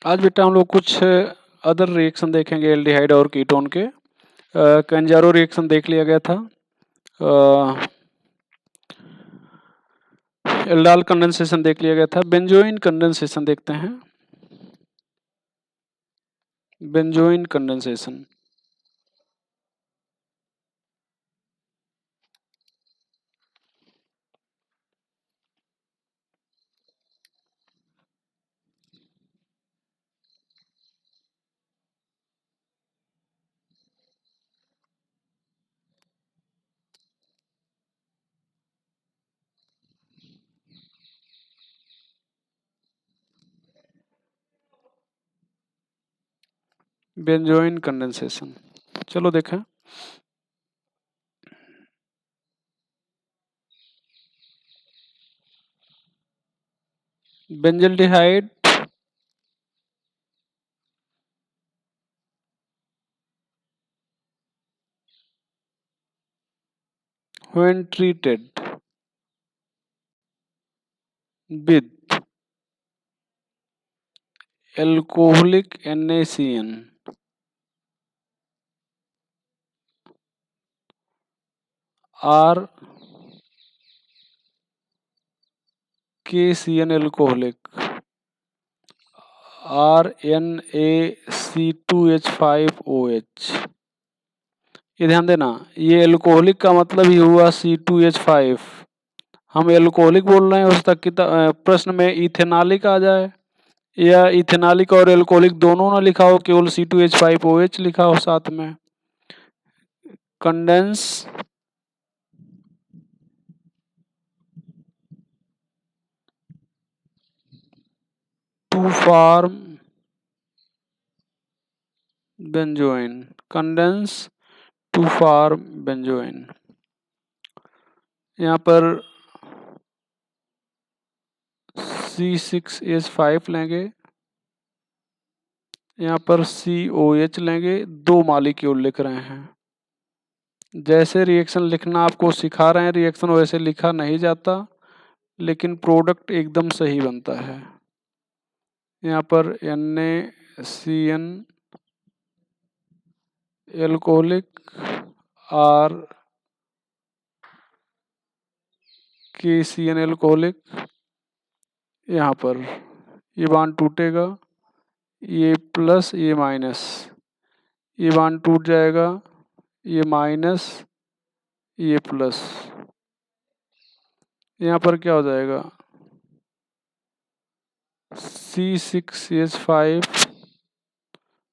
आज बेटा हम लोग कुछ अदर रिएक्शन देखेंगे एल्डिहाइड और कीटोन के। कैंजारो रिएक्शन देख लिया गया था। एल्डाल कंडेंसेशन देख लिया गया था। बेंजोइन कंडेंसेशन देखते हैं। बेंजोइन कंडेंसेशन बेंजोइन कंडेंसेशन चलो देखें। Benzaldehyde when treated with alcoholic NaCN or KCN alcoholic or NaC2H5OH। ये ध्यान देना, ये एल्कोहलिक का मतलब ही हुआ C2H5। हम एल्कोहलिक बोल रहे हैं, उस तक की प्रश्न में इथेनॉलिक आ जाए या इथेनॉलिक और एल्कोहलिक दोनों ना लिखा हो, केवल C2H5OH लिखा हो साथ में। Condense to form benzoin, condense to form benzoin. यहाँ पर C6H5 लेंगे, यहाँ पर COH लेंगे। दो मॉलिक्यूल लिख रहे हैं। जैसे रिएक्शन लिखना आपको सिखा रहे हैं, रिएक्शन वैसे लिखा नहीं जाता, लेकिन प्रोडक्ट एकदम सही बनता है। यहाँ पर NaCN एल्कोहलिक और KCN एल्कोहलिक। यहाँ पर ये बॉन्ड टूटेगा, ये प्लस ये माइनस, ये बॉन्ड टूट जाएगा, ये माइनस ये प्लस। यहाँ पर क्या हो जाएगा, C6H5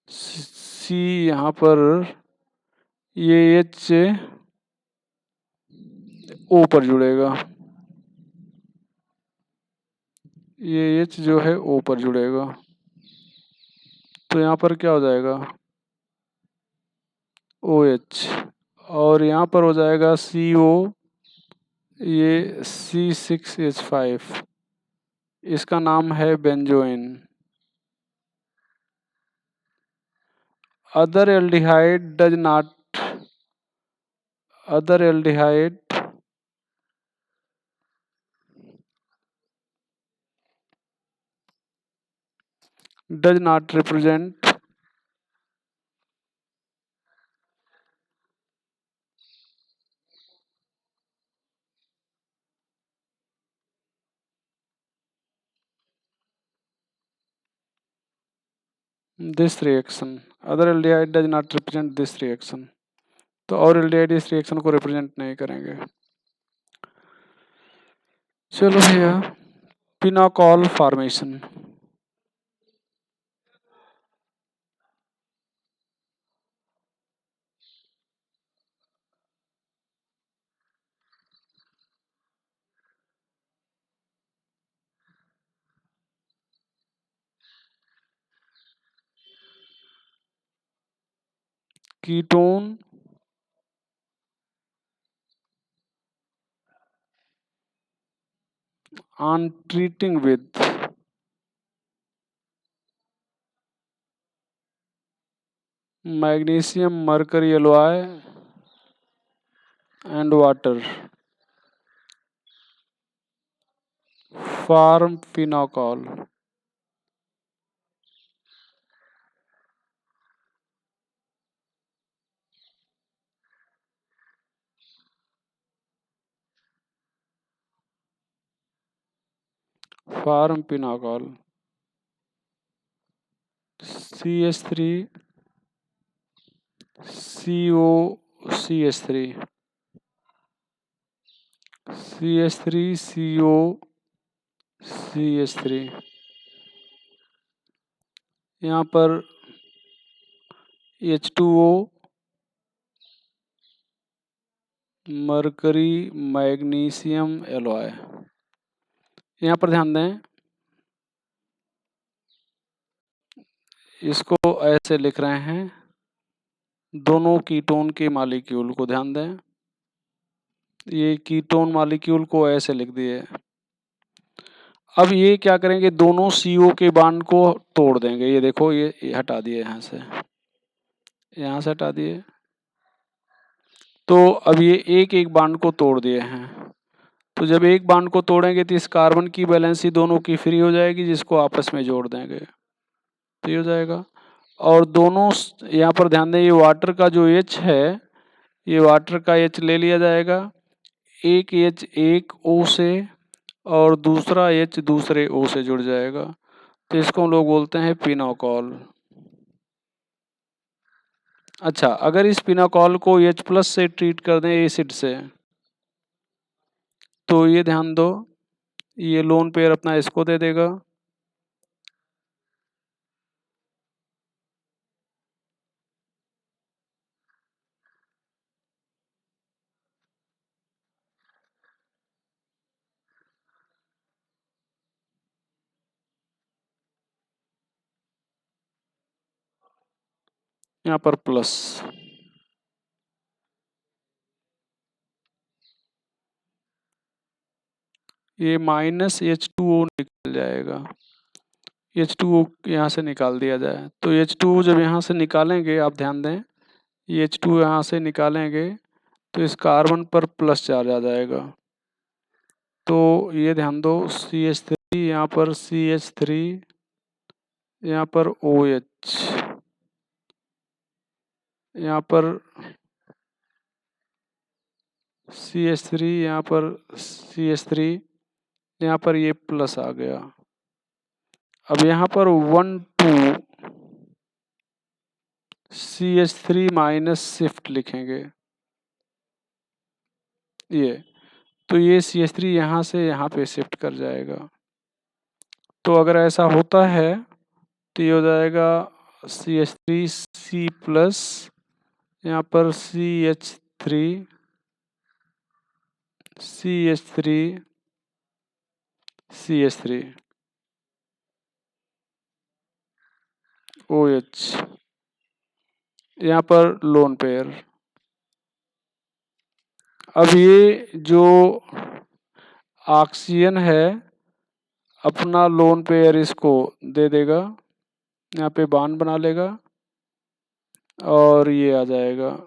C, यहाँ पर ये H O पर जुड़ेगा, ये H जो है O पर जुड़ेगा। तो यहाँ पर क्या हो जाएगा, OH, और यहाँ पर हो जाएगा CO, ये C6H5। इसका नाम है benzoin. Other aldehyde does not, other aldehyde does not represent this reaction, other aldehyde does not represent this reaction। तो और एल्डिहाइड इस रिएक्शन को रिप्रेजेंट नहीं करेंगे। चलो भैया, pinacol formation. Ketone on treating with magnesium mercury alloy and water form phenocol। Form pinacol CH3 COCH3 CH3 COCH3 यहाँ पर H2O मरकरी मैग्नीशियम एलॉय। यहाँ पर ध्यान दें, इसको ऐसे लिख रहे हैं, दोनों कीटोन के मॉलिक्यूल को ध्यान दें, ये कीटोन मॉलिक्यूल को ऐसे लिख दिए। अब ये क्या करेंगे, दोनों CO के बॉन्ड को तोड़ देंगे। ये देखो, ये हटा दिए, यहाँ से हटा दिए। तो अब ये एक एक बॉन्ड को तोड़ दिए हैं। तो जब एक बॉन्ड को तोड़ेंगे तो इस कार्बन की वैलेंसी दोनों की फ्री हो जाएगी, जिसको आपस में जोड़ देंगे तो ये हो जाएगा। और दोनों यहाँ पर ध्यान दें, ये वाटर का जो H है, ये वाटर का H ले लिया जाएगा, एक H एक O से और दूसरा H दूसरे O से जुड़ जाएगा, तो इसको हम लोग बोलते हैं पिनोकॉल। अच्छा, अगर इस पिनोकॉल को H+ से ट्रीट कर दें एसिड से, तो ये ध्यान दो, ये लोन पेयर अपना इसको दे देगा, यहाँ पर प्लस, ये -H2O निकल जाएगा, H2O यहाँ से निकाल दिया जाए। तो H2O जब यहाँ से निकालेंगे, आप ध्यान दें, ये H2O यहाँ से निकालेंगे तो इस कार्बन पर प्लस चार्ज आ जाएगा। तो ये ध्यान दो, CH3 यहाँ पर CH3, यहाँ पर OH, यहाँ पर CH3, यहाँ पर CH3, यहाँ पर ये प्लस आ गया। अब यहाँ पर 1 2 CH3 माइनस शिफ्ट लिखेंगे, ये तो ये CH3 यहाँ से यहाँ पे शिफ्ट कर जाएगा। तो अगर ऐसा होता है तो ये हो जाएगा CH3 C+, यहाँ पर CH3 CH3 CH3 OH, यहाँ पर लोन पेयर। अब ये जो ऑक्सीजन है अपना लोन पेयर इसको दे देगा, यहाँ पे बॉन्ड बना लेगा और ये आ जाएगा।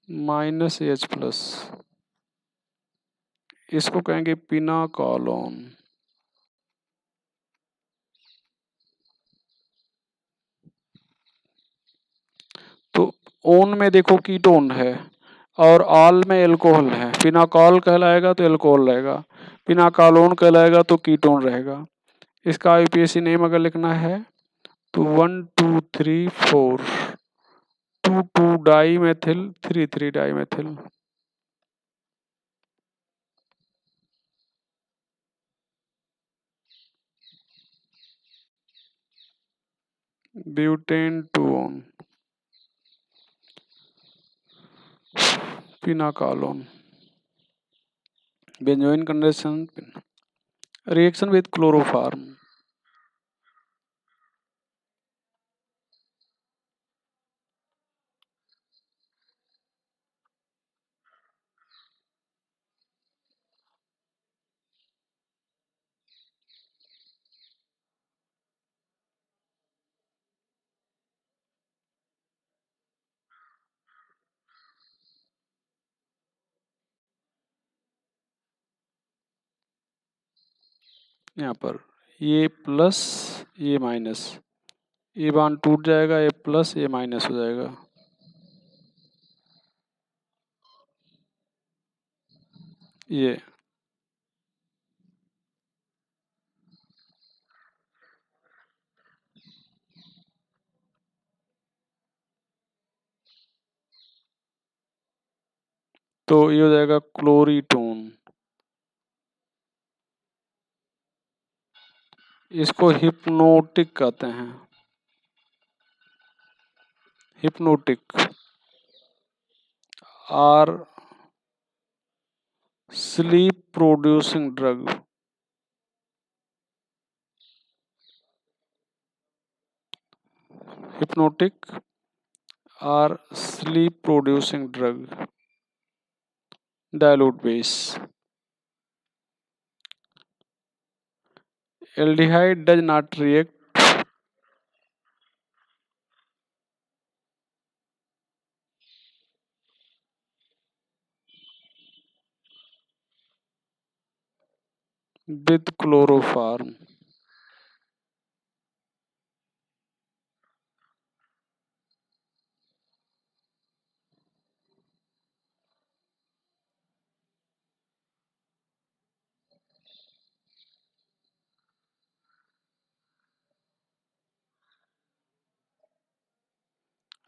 -H+, इसको कहेंगे पिनाकॉलोन। तो ओन में देखो कीटोन है और ऑल में एल्कोहल है, पिनाकॉल कहलाएगा तो एल्कोहल रहेगा, पिनाकॉलोन कहलाएगा तो कीटोन रहेगा। इसका IUPAC नेम अगर लिखना है तो 1 2 3 4 2 2 di methyl 3 3 di methyl. Butane 2 pinacolone. Benzoin condition reaction with chloroform. यहाँ पर ये प्लस ये माइनस, ये बॉन्ड टूट जाएगा, ये प्लस ये माइनस हो जाएगा। ये तो ये हो जाएगा क्लोरीटोन। इसको हिप्नोटिक कहते हैं, hypnotic. Or sleep producing drug. Hypnotic or sleep producing drug, dilute base. Aldehyde does not react with chloroform.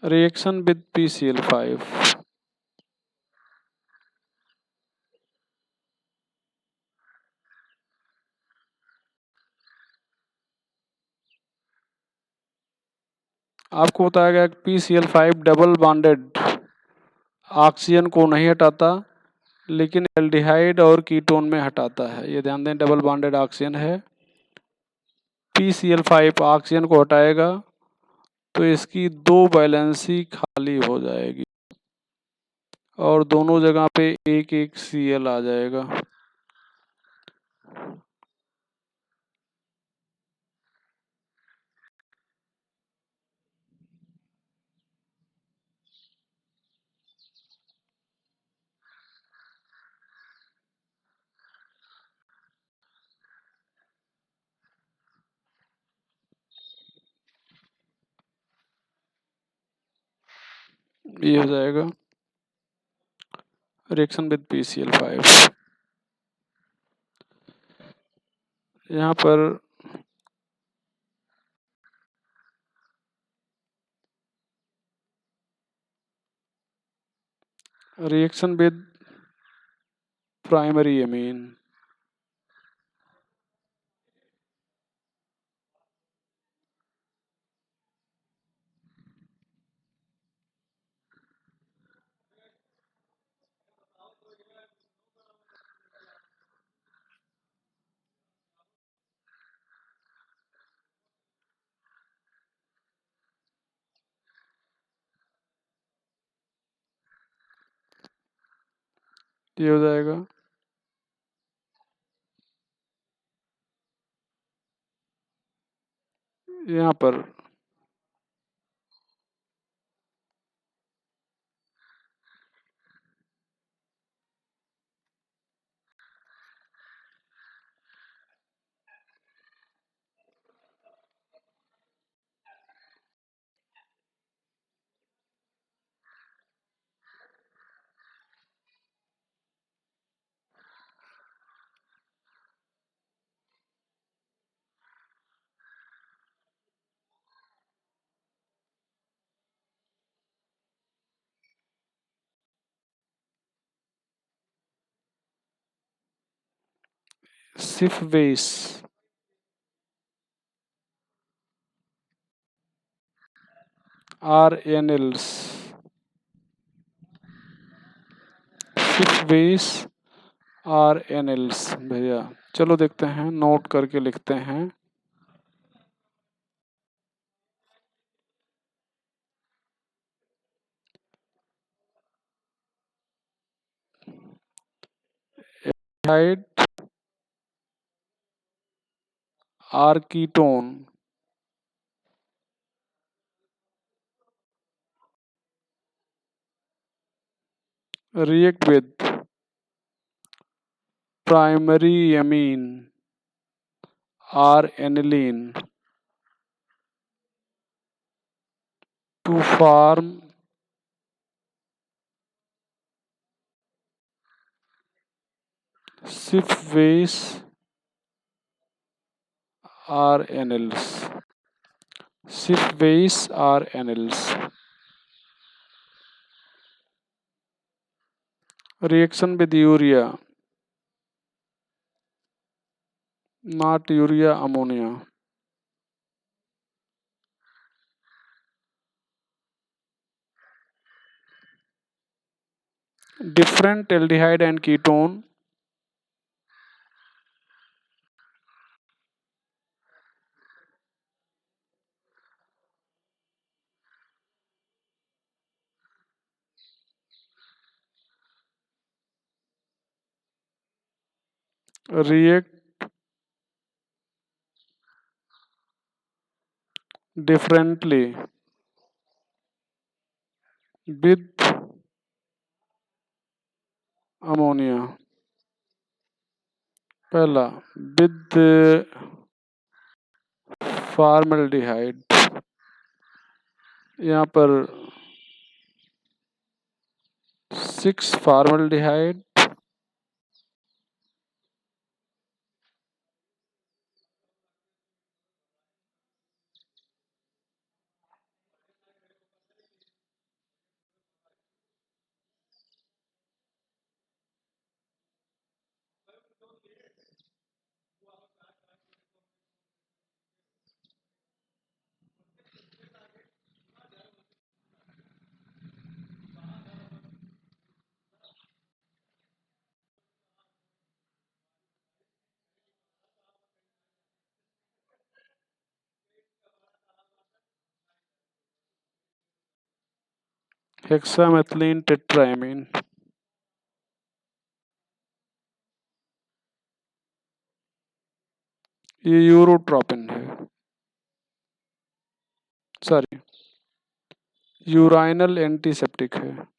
Reaction with PCl5. आपको बताया गया कि PCl5 डबल बॉन्डेड ऑक्सीजन को नहीं हटाता, लेकिन एल्डिहाइड और कीटोन में हटाता है। ये ध्यान दें, डबल बॉन्डेड ऑक्सीजन है। PCl5 ऑक्सीजन को हटाएगा तो इसकी दो वैलेंसी खाली हो जाएगी और दोनों जगह पे एक एक Cl आ जाएगा। ये हो जाएगा रिएक्शन विद PCl5। यहाँ पर रिएक्शन विद प्राइमरी एमीन। ये हो जाएगा यहाँ पर Schiff base RNLs, Schiff base RNLs। भैया चलो देखते हैं, नोट करके लिखते हैं। Aldehyde or ketone react with primary amine or aniline to form Schiff-Weiss or anils. Schiff-Weiss or anils. Reaction with urea, not urea, ammonia. Different aldehyde and ketone react differently with ammonia. पहला with formaldehyde, यहाँ पर 6 formaldehyde hexamethylene tetraammine. ये urotropin है, sorry यूराइनल antiseptic है।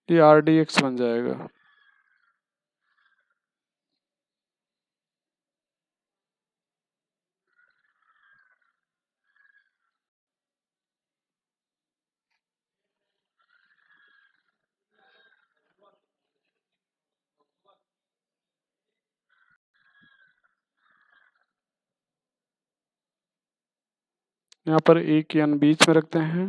ये RDX बन जाएगा। यहाँ पर एक n बीच में रखते हैं।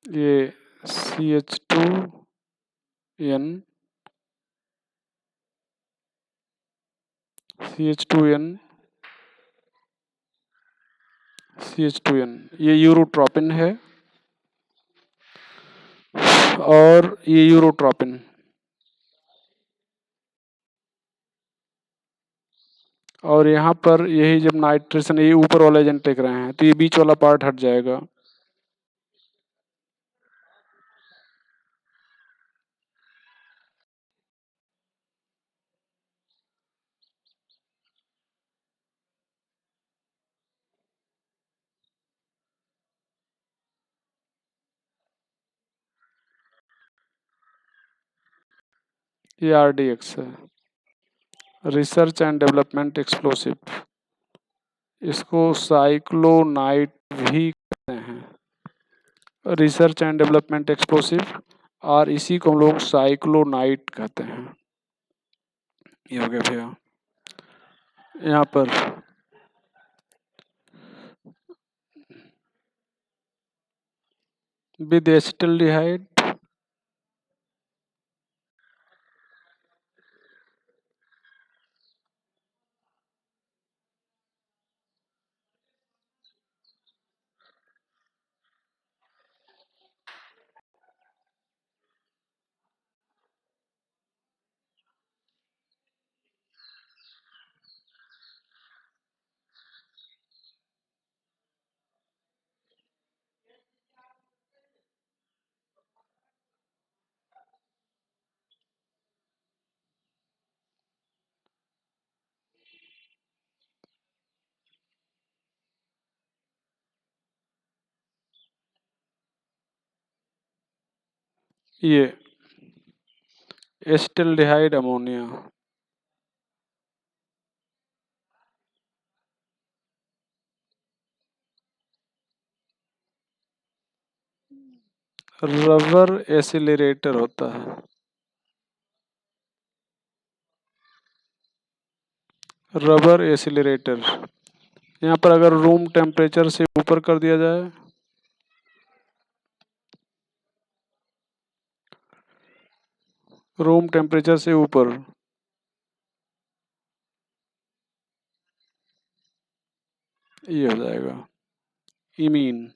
ये CH2n CH2n ये यूरोट्रोपिन है और ये यूरोट्रोपिन और यहाँ पर यही जब नाइट्रेशन ये ऊपर वाला एजेंट टेक रहे हैं तो ये बीच वाला पार्ट हट जाएगा। ये RDX है, रिसर्च एंड डेवलपमेंट एक्सप्लोसिव। इसको साइक्लोनाइट भी कहते हैं, रिसर्च एंड डेवलपमेंट एक्सप्लोसिव, और इसी को हम लोग साइक्लोनाइट कहते हैं। ये हो गया भैया। यहाँ पर विद एसिटल्डिहाइड ये एसिटाल्डिहाइड अमोनिया। रबर एसिलरेटर होता है। रबर एसिलरेटर। यहाँ पर अगर रूम टेम्परेचर से ऊपर कर दिया जाए, रूम टेम्परेचर से ऊपर, ये हो जाएगा इमीन।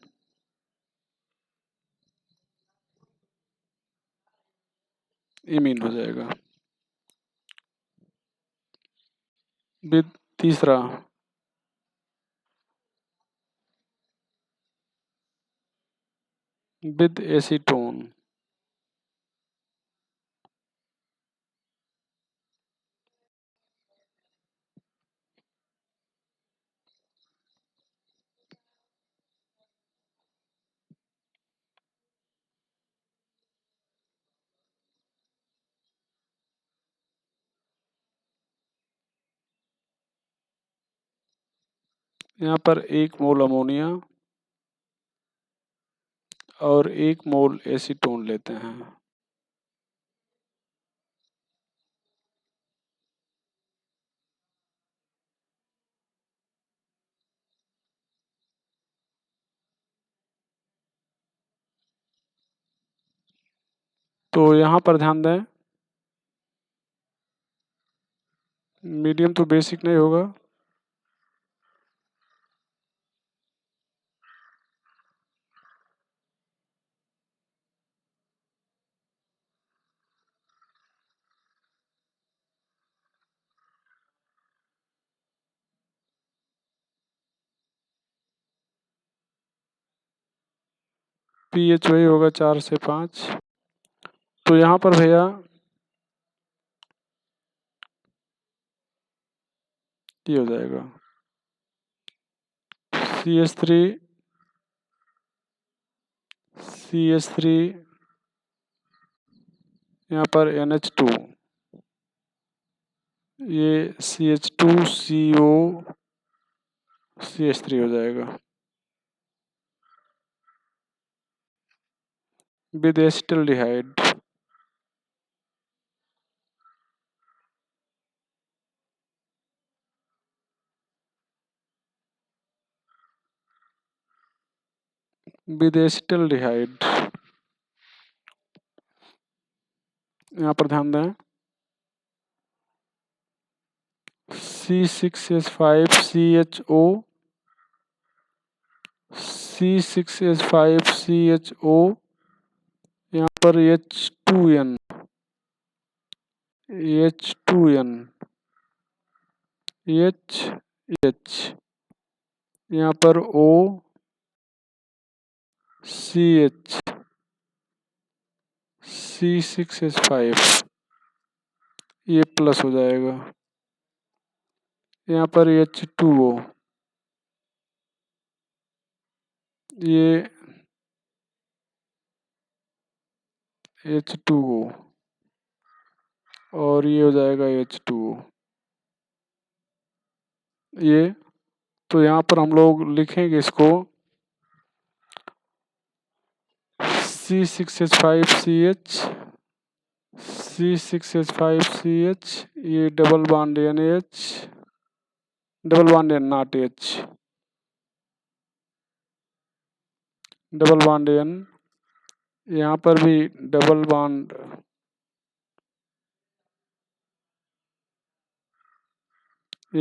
इमीन हो जाएगा। विद तीसरा, विद एसीटोन। यहाँ पर 1 मोल अमोनिया और 1 मोल एसीटोन लेते हैं। तो यहाँ पर ध्यान दें, मीडियम तो बेसिक नहीं होगा, पीएच वही होगा 4 से 5। तो यहाँ पर भैया ये हो जाएगा CH3, CH3, यहाँ पर NH2, ये CH2CO CH3 हो जाएगा विद एसिटाल्डिहाइड। With acetaldehyde. यहाँ पर ध्यान दें, C6H5CHO, C6H5CHO, यहाँ पर H2N, H2N, H, यहाँ पर O, CH, C6H5, ये प्लस हो जाएगा। यहाँ पर H2O, ये H2O, और ये हो जाएगा H2O। ये तो यहाँ पर हम लोग लिखेंगे इसको C6H5CH, C6H5CH, ये double bond NH, double bond N not H, double bond N, यहाँ पर भी double bond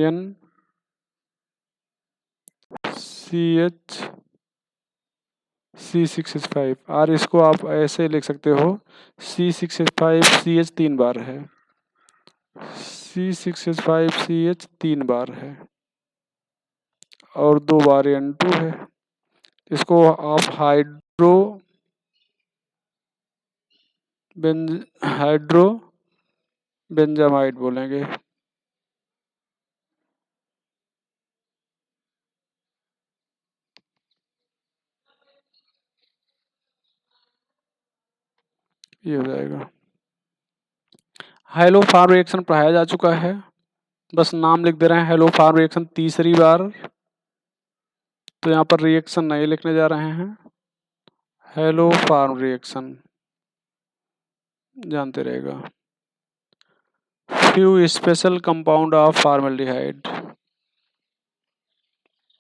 N, CH, C6H5, और इसको आप ऐसे लिख सकते हो C6H5CH 3 बार है, C6H5CH 3 बार है, और 2 बार N2 है। इसको आप हाइड्रो बेंजामाइड बोलेंगे। ये हो जाएगा। हेलो फार्म रिएक्शन पढ़ाया जा चुका है, बस नाम लिख दे रहे हैं हेलो फार्म रिएक्शन तीसरी बार। तो यहाँ पर रिएक्शन नहीं लिखने जा रहे हैं, हेलो फार्म रिएक्शन जानते रहेगा। Few special compound of formaldehyde,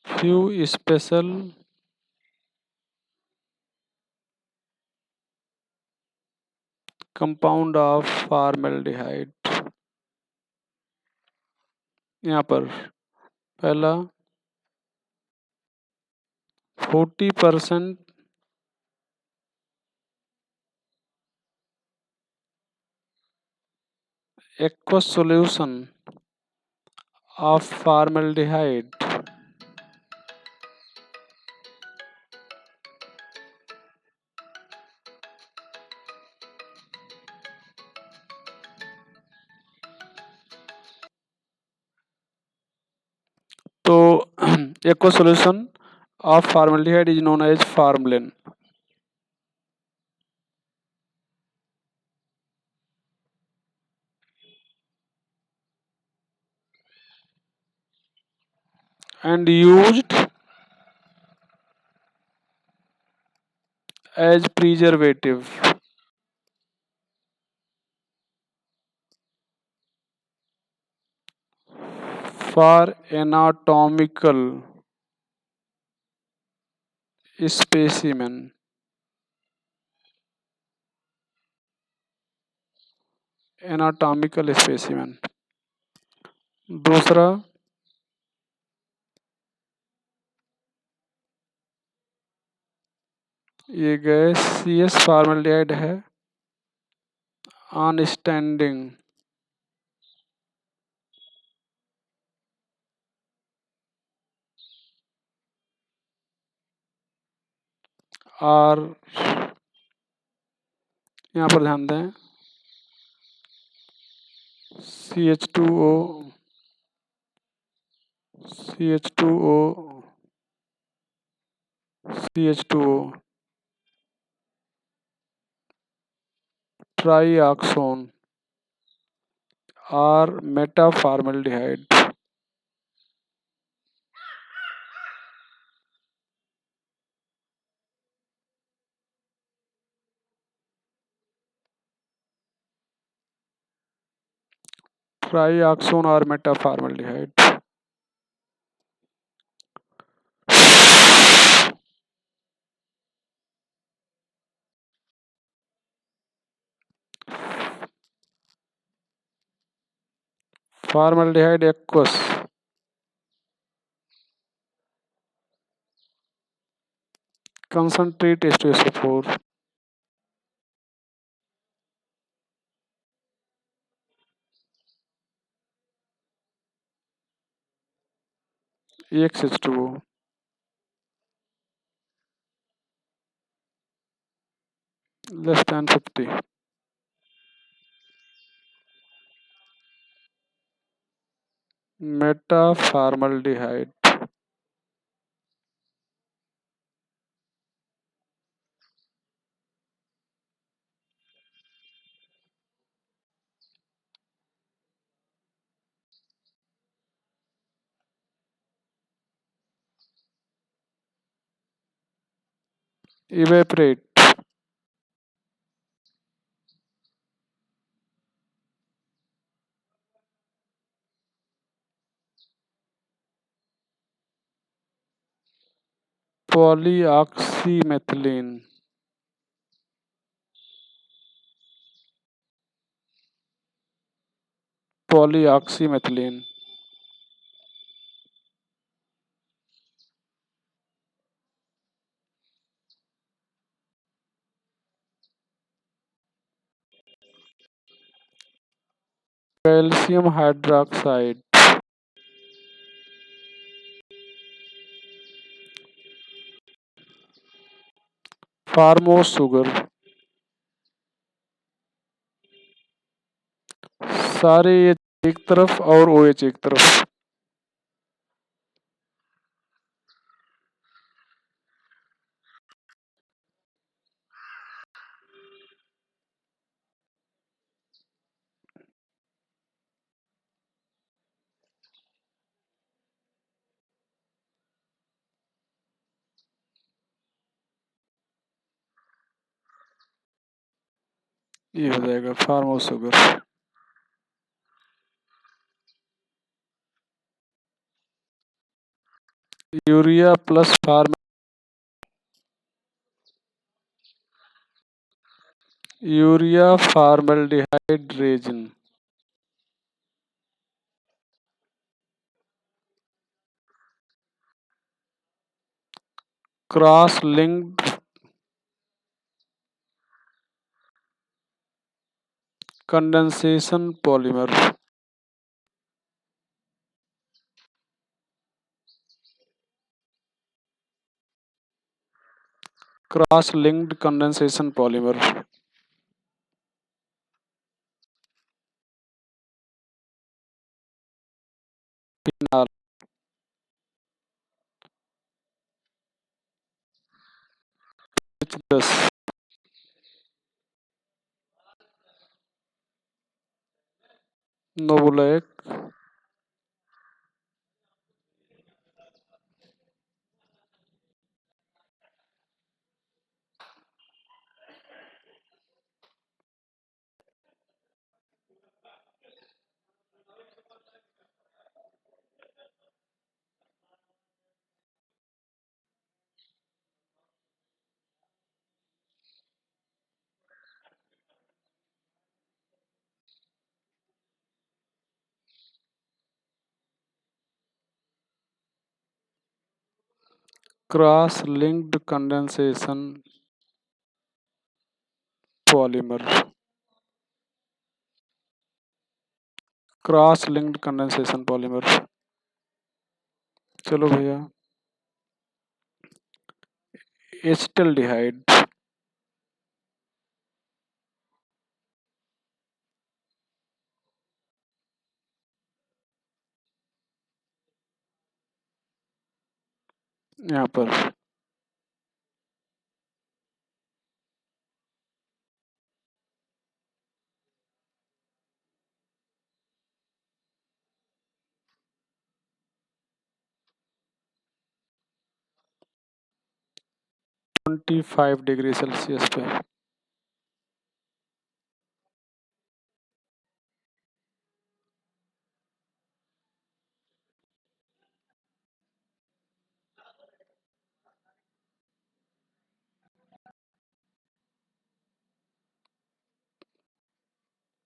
few special compound of formaldehyde. यहाँ पर पहला 40% aqueous solution of formaldehyde तो aqueous solution of formaldehyde is known as formalin। and used as preservative for anatomical specimen। Anatomical specimen. दूसरा ये gas C S formaldehyde है, on standing और यहाँ पर ध्यान दें CH2O CH2O CH2O ट्राईऑक्सोन और मेटाफॉर्मल्डिहाइड। ट्राईऑक्सोन और metaformaldehyde. Formaldehyde aqueous concentrate H2SO4 EXH2O less than 50। Metaformaldehyde evaporate polyoxymethylene polyoxymethylene calcium hydroxide formose sugar सारे ये एक तरफ और OH एक तरफ। ये हो जाएगा formose sugar. Urea plus urea formaldehyde resin. Cross linked condensation polymer. Cross linked condensation polymer. Phenol. H10। Novolac. Cross linked condensation polymer. Cross linked condensation polymer. चलो भैया, एसिटल्डिहाइड। यहाँ पर 25 डिग्री सेल्सियस पे।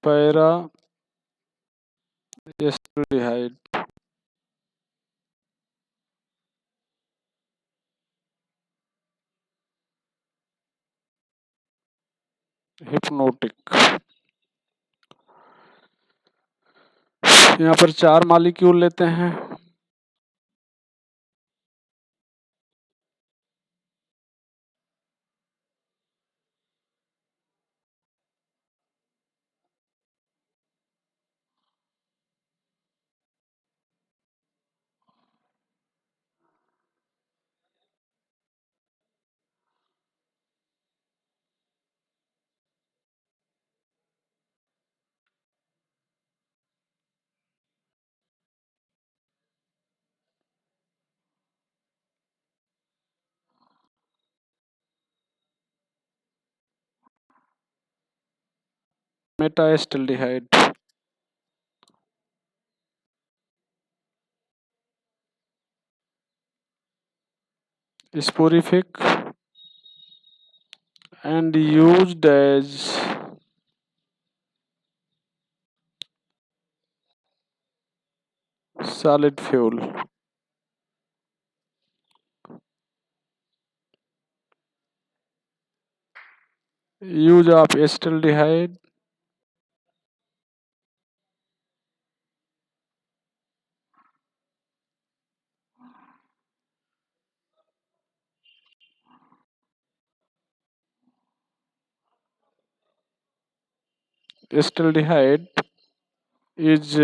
Para acetaldehyde. हिप्नोटिक। यहाँ पर 4 molecule लेते हैं। Meta acetaldehyde. Soporific and used as solid fuel. Use of acetaldehyde acetaldehyde is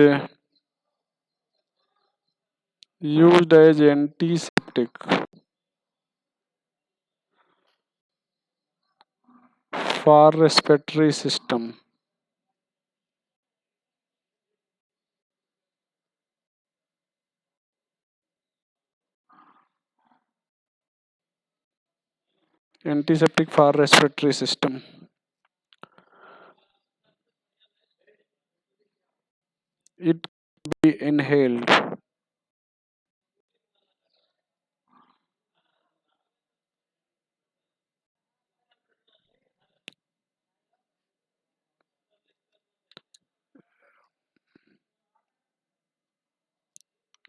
used as antiseptic for respiratory system. Antiseptic for respiratory system. It be inhaled.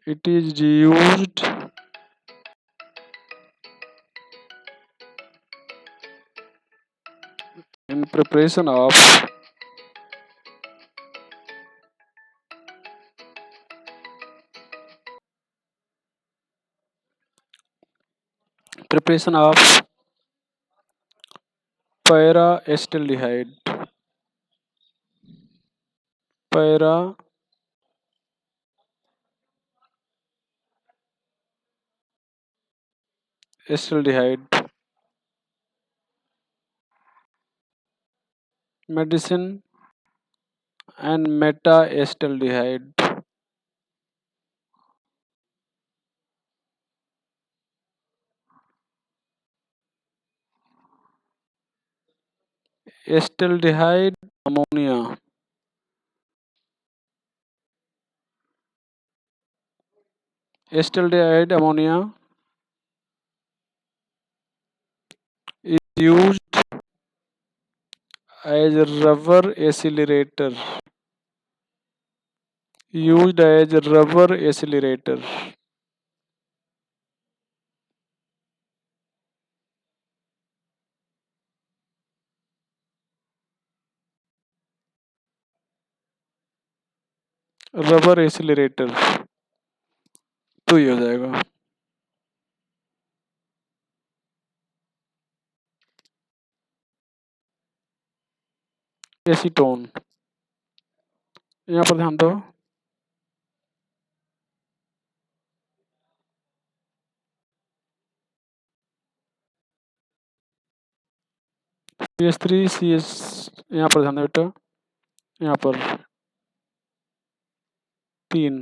It is used in preparation of paracetaldehyde. Paracetaldehyde. Medicine and metacetaldehyde. Acetaldehyde ammonia. Acetaldehyde ammonia is used as rubber accelerator. Used as rubber accelerator. Rubber accelerator तो ये हो जाएगा। Acetone, यहाँ पर ध्यान दो। CH3 CS, यहाँ पर ध्यान दो बेटा, यहाँ पर 3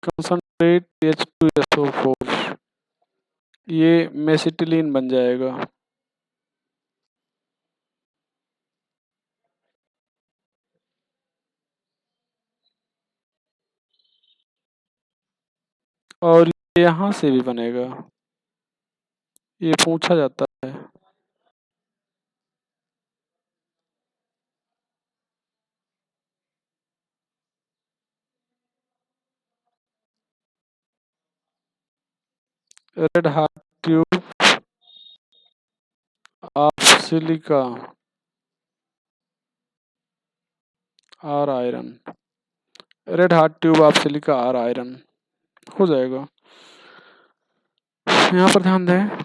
कंसंट्रेट H2SO4, ये मेसिटिलीन बन जाएगा। और यहाँ से भी बनेगा, ये पूछा जाता है। Red hot tube of silica or iron, red hot tube of silica or iron हो जाएगा। यहाँ पर ध्यान दें,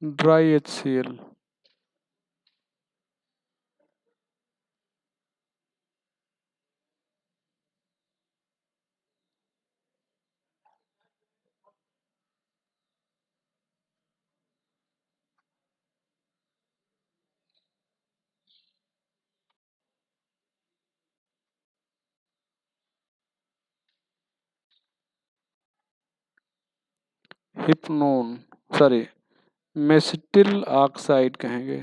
dry HCl, hypnone, sorry mesityl oxide कहेंगे,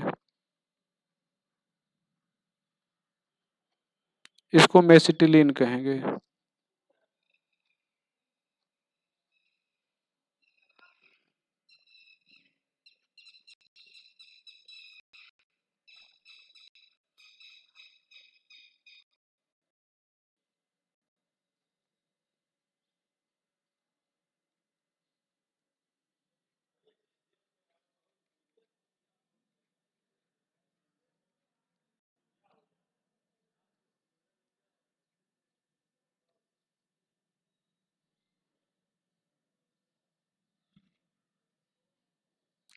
इसको मेसिटिलीन कहेंगे।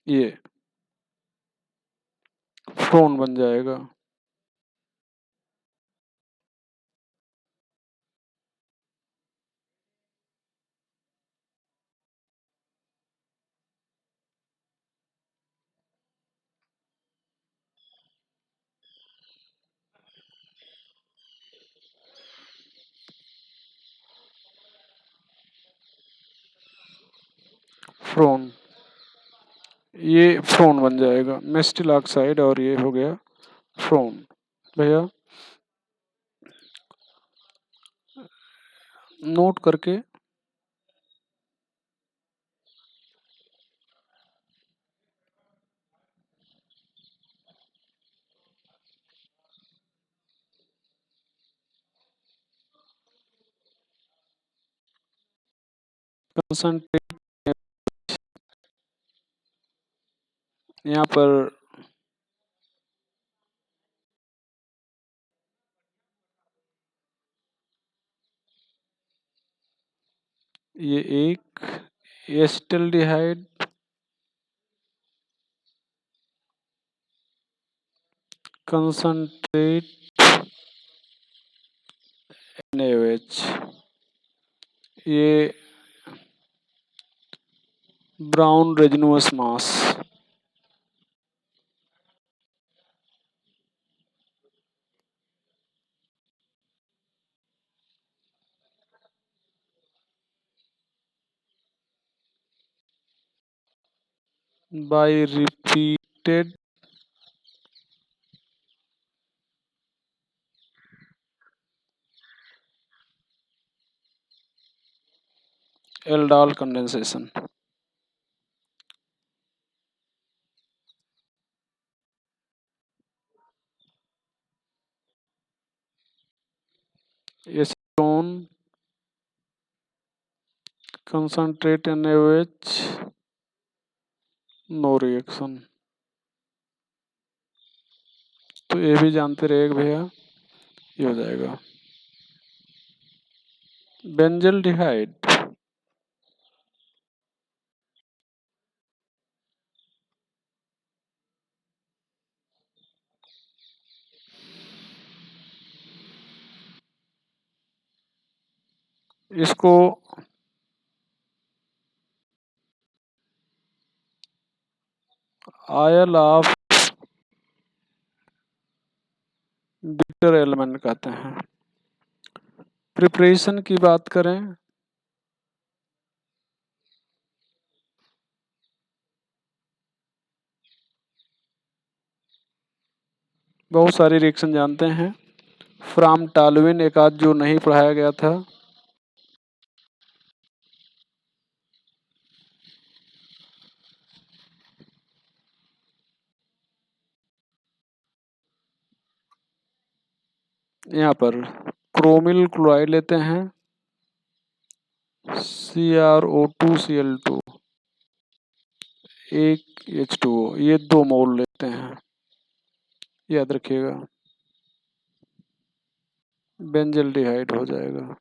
ये फ्रोन बन जाएगा। फ्रोन, ये फ्रोन बन जाएगा, मेस्टिल ऑक्साइड, और ये हो गया फ्रोन। भैया नोट करके कंसंट्रेट, यहाँ पर ये एक एसिटल्डिहाइड, कंसंट्रेट NaOH, ये brown resinous mass, by repeated aldol condensation. Acetone concentrate NaOH, no reaction. तो ये भी जानते रहेगा भैया, ये हो जाएगा बेंजल्डिहाइड, इसको आयल ऑफ बिटर एलिमेंट कहते हैं। प्रिपरेशन की बात करें, बहुत सारे रिएक्शन जानते हैं। फ्राम टालविन एक आध जो नहीं पढ़ाया गया था, यहाँ पर क्रोमिल क्लोराइड लेते हैं, CrO2Cl2, एक H2O, ये 2 मोल लेते हैं, याद रखिएगा, बेंजल्डिहाइड हो जाएगा।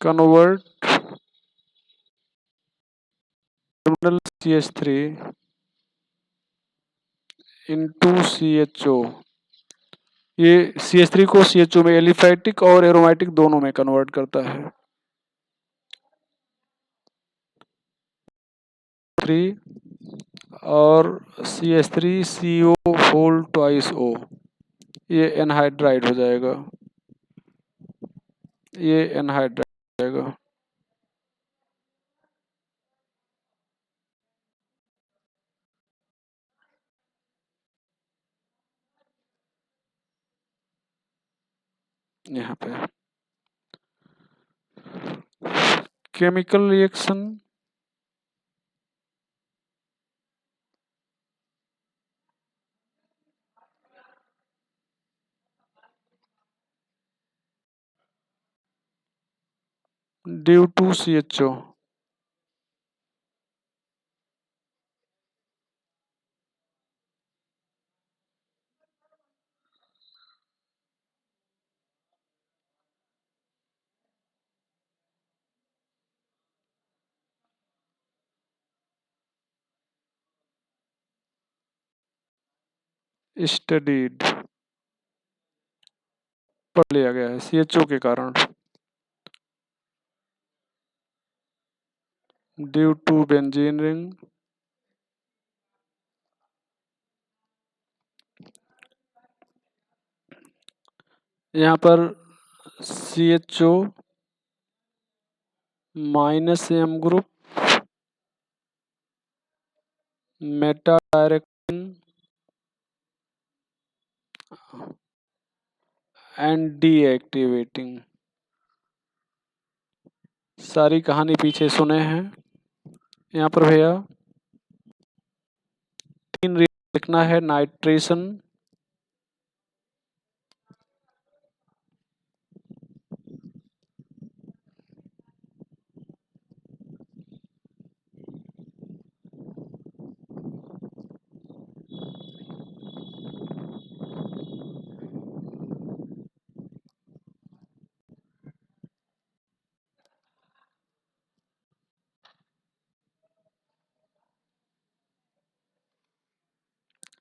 Convert terminal CH3 into CHO, ये CH3 को CHO में एलिफैटिक और एरोमेटिक दोनों में कन्वर्ट करता है। 3 और CH3CO होल ट्वाइस O, ये एनहाइड्राइड हो जाएगा, ये एनहाइड्राइड हो जाएगा। यहाँ पे chemical reaction, due to CHO, studied, पढ़ लिया गया है CHO के कारण, ड्यू टू बेंजीन रिंग, यहाँ पर CHO -M group, Meta directing and deactivating. सारी कहानी पीछे सुने हैं। यहाँ पर भैया 3 लिखना है। नाइट्रेशन,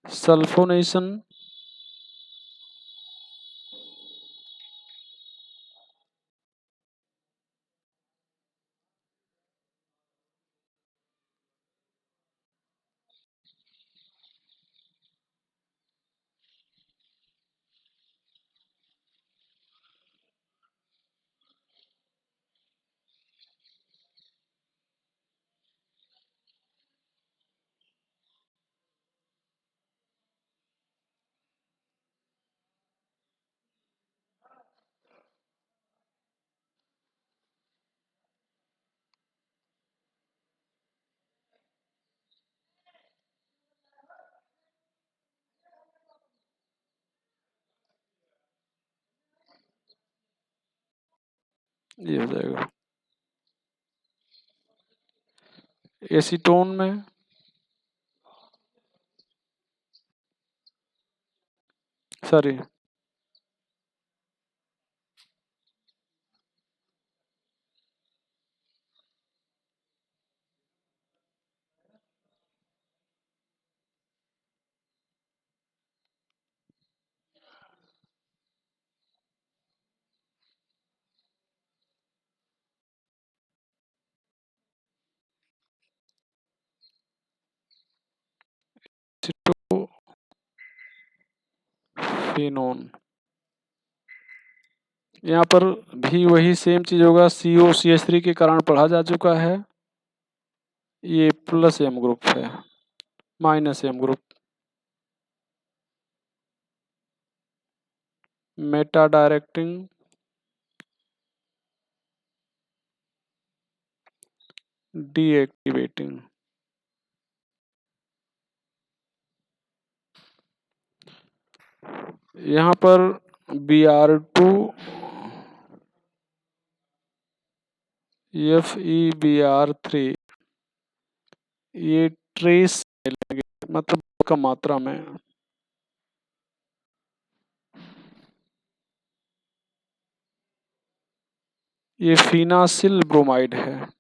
सल्फोनेशन, ये हो जाएगा। एसीटोन में सॉरी एसीटोफिनोन। यहाँ पर भी वही सेम चीज होगा। COCH3 के कारण पढ़ा जा चुका है। ये +M ग्रुप है, -M group, Meta directing, deactivating. यहाँ पर Br2 FeBr3 ये ट्रेस मतलब कम मात्रा में। ये फिनासिल ब्रोमाइड है।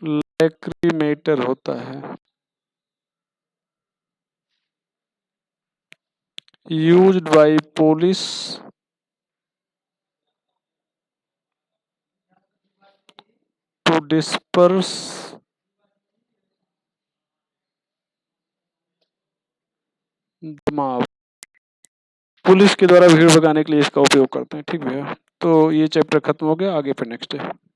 लैक्रीमेटर होता है। Used by police to disperse दमाव। पुलिस के द्वारा भीड़ भगाने के लिए इसका उपयोग करते हैं। ठीक भैया, तो ये चैप्टर खत्म हो गया। आगे फिर नेक्स्ट है।